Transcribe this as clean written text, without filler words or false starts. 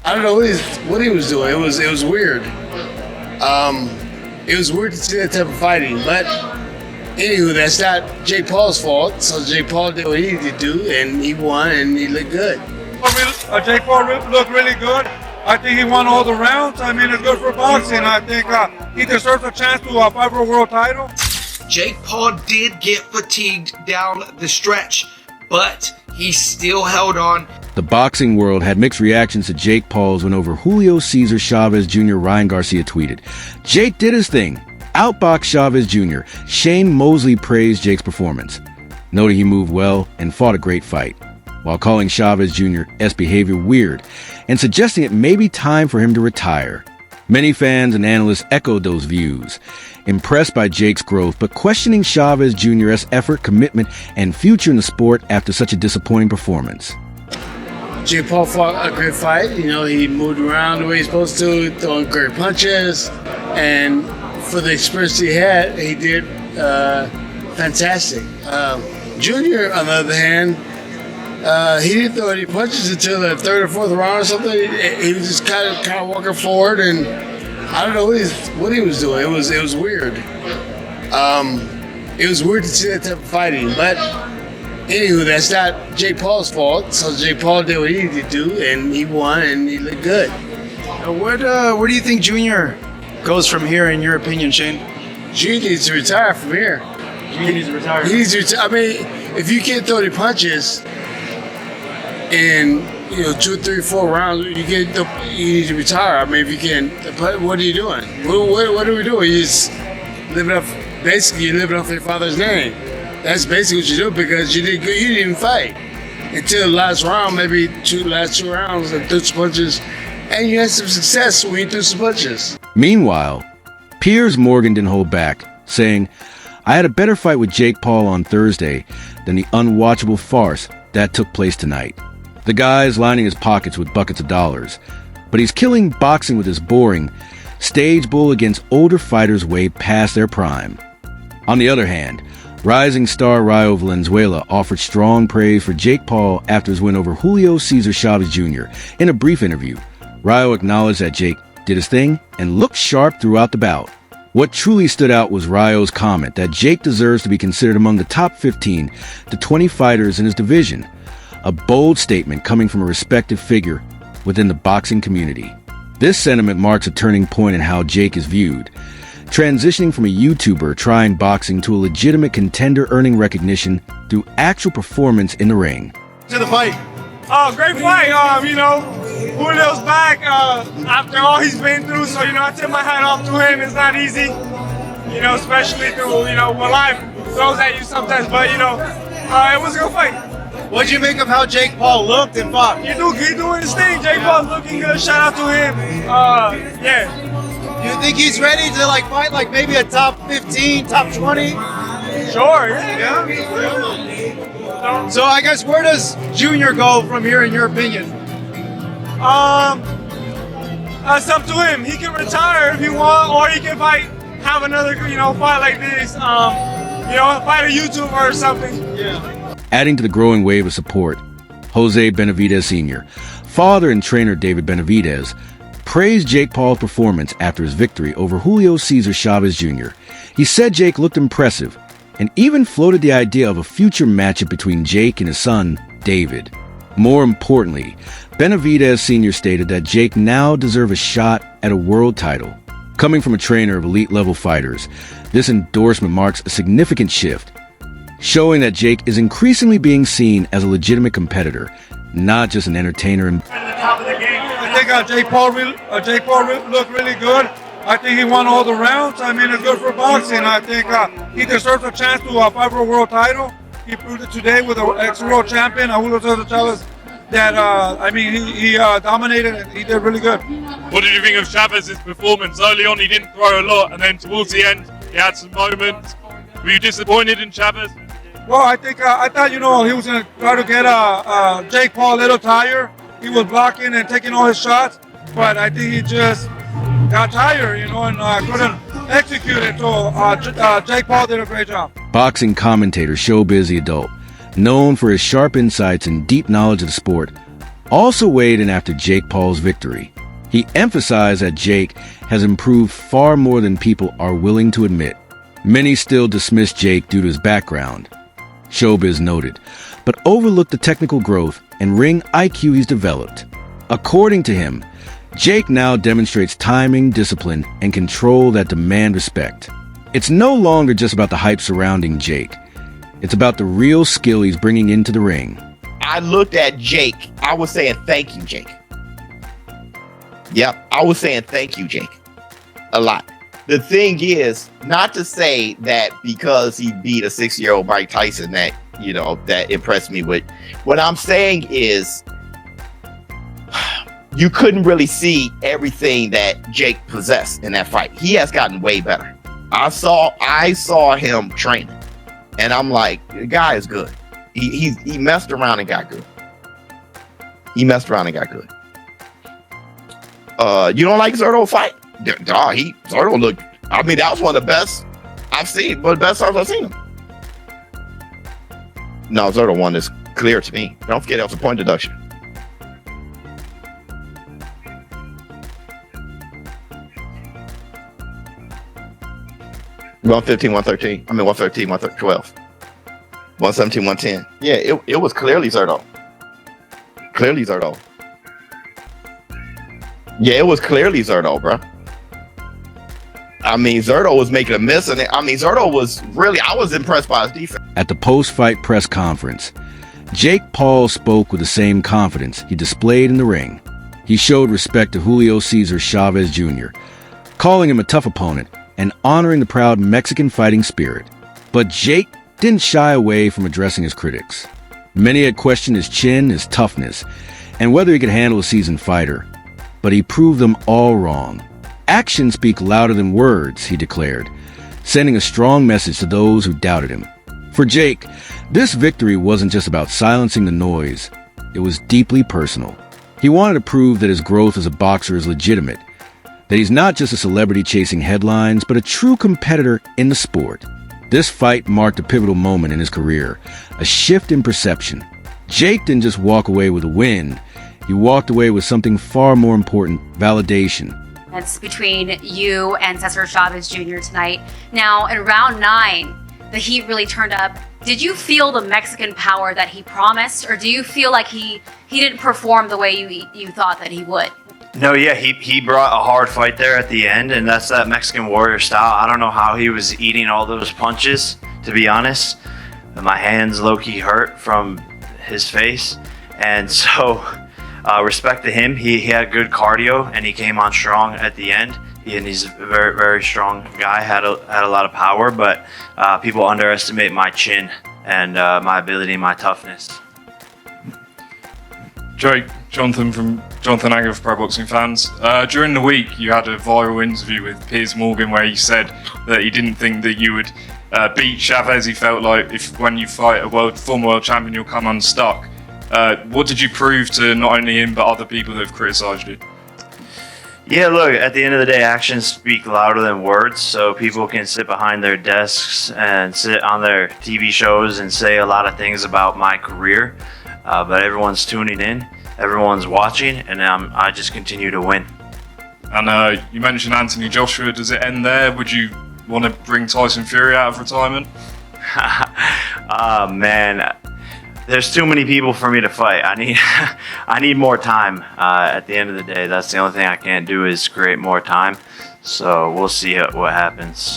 I don't know what he was doing. It was weird. It was weird to see that type of fighting. But anywho, that's not Jake Paul's fault. So Jake Paul did what he needed to do, and he won, and he looked good. Jake Paul looked really good. I think he won all the rounds. I mean, it's good for boxing. I think he deserves a chance to fight for a world title. Jake Paul did get fatigued down the stretch, but he still held on. The boxing world had mixed reactions to Jake Paul's win over Julio Cesar Chavez Jr. Ryan Garcia tweeted, "Jake did his thing. Outboxed Chavez Jr. Shane Mosley praised Jake's performance, noting he moved well and fought a great fight, while calling Chavez Jr.'s behavior weird and suggesting it may be time for him to retire." Many fans and analysts echoed those views, impressed by Jake's growth, but questioning Chavez Jr.'s effort, commitment, and future in the sport after such a disappointing performance. Jake Paul fought a great fight. You know, he moved around the way he's supposed to, throwing great punches, and for the experience he had, he did fantastic. Junior, on the other hand, he didn't throw any punches until the third or fourth round or something. He was just kind of walking forward, and I don't know what he was doing. It was weird. It was weird to see that type of fighting. But anywho, that's not Jake Paul's fault. So Jake Paul did what he needed to do, and he won, and he looked good. Where do you think Junior goes from here, in your opinion, Shane? Junior needs to retire from here. Junior needs to retire. He needs to retire. I mean, if you can't throw any punches in 2, 3, 4 rounds, you need to retire. I mean, if you can, what are you doing? What are we doing? You just living off your father's name. That's basically what you do, because you didn't even fight until the last round, maybe last two rounds, and threw some punches, and you had some success when you threw some punches. Meanwhile, Piers Morgan didn't hold back, saying, "I had a better fight with Jake Paul on Thursday than the unwatchable farce that took place tonight. The guy's lining his pockets with buckets of dollars, but he's killing boxing with his boring stage bull against older fighters way past their prime." On the other hand, rising star Rayo Valenzuela offered strong praise for Jake Paul after his win over Julio Cesar Chavez Jr. In a brief interview, Rayo acknowledged that Jake did his thing and looked sharp throughout the bout. What truly stood out was Rayo's comment that Jake deserves to be considered among the top 15 to 20 fighters in his division, a bold statement coming from a respected figure within the boxing community. This sentiment marks a turning point in how Jake is viewed, transitioning from a YouTuber trying boxing to a legitimate contender earning recognition through actual performance in the ring. To the fight. Oh, great fight. Julio's back after all he's been through, so, I tip my hat off to him. It's not easy, especially through, what life throws at you sometimes, but, it was a good fight. What'd you make of how Jake Paul looked and fought? He's doing his thing. Jake Paul's looking good. Shout out to him. Do you think he's ready to fight maybe a top 15, top 20? Sure, yeah. So I guess where does Junior go from here, in your opinion? It's up to him. He can retire if he wants, or he can have another, fight like this. Fight a YouTuber or something. Yeah. Adding to the growing wave of support, Jose Benavidez Sr., father and trainer David Benavidez, praised Jake Paul's performance after his victory over Julio Cesar Chavez Jr. He said Jake looked impressive and even floated the idea of a future matchup between Jake and his son, David. More importantly, Benavidez Sr. stated that Jake now deserves a shot at a world title. Coming from a trainer of elite-level fighters, this endorsement marks a significant shift, showing that Jake is increasingly being seen as a legitimate competitor, not just an entertainer. I think Jake Paul looked really good. I think he won all the rounds. I mean, it's good for boxing. I think he deserves a chance to fight for a world title. He proved it today with an ex-world champion, Julio Cesar Chavez, that, he dominated and he did really good. What did you think of Chavez's performance? Early on, he didn't throw a lot, and then towards the end, he had some moments. Were you disappointed in Chavez? Well, I thought, he was going to try to get Jake Paul a little tired. He was blocking and taking all his shots, but I think he just got tired, and couldn't execute it. So Jake Paul did a great job. Boxing commentator Showbiz the Adult, known for his sharp insights and deep knowledge of the sport, also weighed in after Jake Paul's victory. He emphasized that Jake has improved far more than people are willing to admit. Many still dismiss Jake due to his background, Showbiz noted, but overlooked the technical growth and ring IQ he's developed. According to him, Jake now demonstrates timing, discipline, and control that demand respect. It's no longer just about the hype surrounding Jake. It's about the real skill he's bringing into the ring. I looked at Jake. I was saying, thank you, Jake. Yep, I was saying, thank you, Jake. A lot. The thing is, not to say that because he beat a 6-year-old Mike Tyson that, that impressed me with. What I'm saying is, you couldn't really see everything that Jake possessed in that fight. He has gotten way better. I saw him training, and I'm like, the guy is good. He messed around and got good. You don't like Zerto fight? Zerto looked. I mean, that was one of the best I've seen. One of the best times I've seen him. No, Zerto won this clear to me. Don't forget that was a point deduction. $115, $113. I mean, $113, $112. $117, $110. Yeah, it was clearly Zerto. Yeah, it was clearly Zerto, bro. I mean, Zerto was making a miss, and Zerto was really, I was impressed by his defense. At the post-fight press conference, Jake Paul spoke with the same confidence he displayed in the ring. He showed respect to Julio Cesar Chavez Jr., calling him a tough opponent and honoring the proud Mexican fighting spirit. But Jake didn't shy away from addressing his critics. Many had questioned his chin, his toughness, and whether he could handle a seasoned fighter. But he proved them all wrong. Actions speak louder than words, he declared, sending a strong message to those who doubted him. For Jake, this victory wasn't just about silencing the noise. It was deeply personal. He wanted to prove that his growth as a boxer is legitimate, that he's not just a celebrity chasing headlines, but a true competitor in the sport. This fight marked a pivotal moment in his career, a shift in perception. Jake didn't just walk away with a win. He walked away with something far more important, validation. That's between you and Cesar Chavez Jr. tonight. Now, in round 9, the heat really turned up. Did you feel the Mexican power that he promised, or do you feel like he didn't perform the way you thought that he would? No, yeah, he brought a hard fight there at the end, and that's that Mexican warrior style. I don't know how he was eating all those punches, to be honest. My hands low-key hurt from his face, and so respect to him. He had good cardio, and he came on strong at the end. And he's a very, very strong guy, had a lot of power, but people underestimate my chin and my ability and my toughness. Jonathan Anger for Pro Boxing Fans. During the week, you had a viral interview with Piers Morgan where you said that you didn't think that you would beat Chavez. He felt like when you fight a former world champion, you'll come unstuck. What did you prove to not only him but other people that have criticised you? Yeah, look, at the end of the day, actions speak louder than words, so people can sit behind their desks and sit on their TV shows and say a lot of things about my career, but everyone's tuning in, everyone's watching, and I just continue to win. And you mentioned Anthony Joshua. Does it end there? Would you want to bring Tyson Fury out of retirement? Man, there's too many people for me to fight. I need more time. At the end of the day, that's the only thing I can't do is create more time. So we'll see what happens.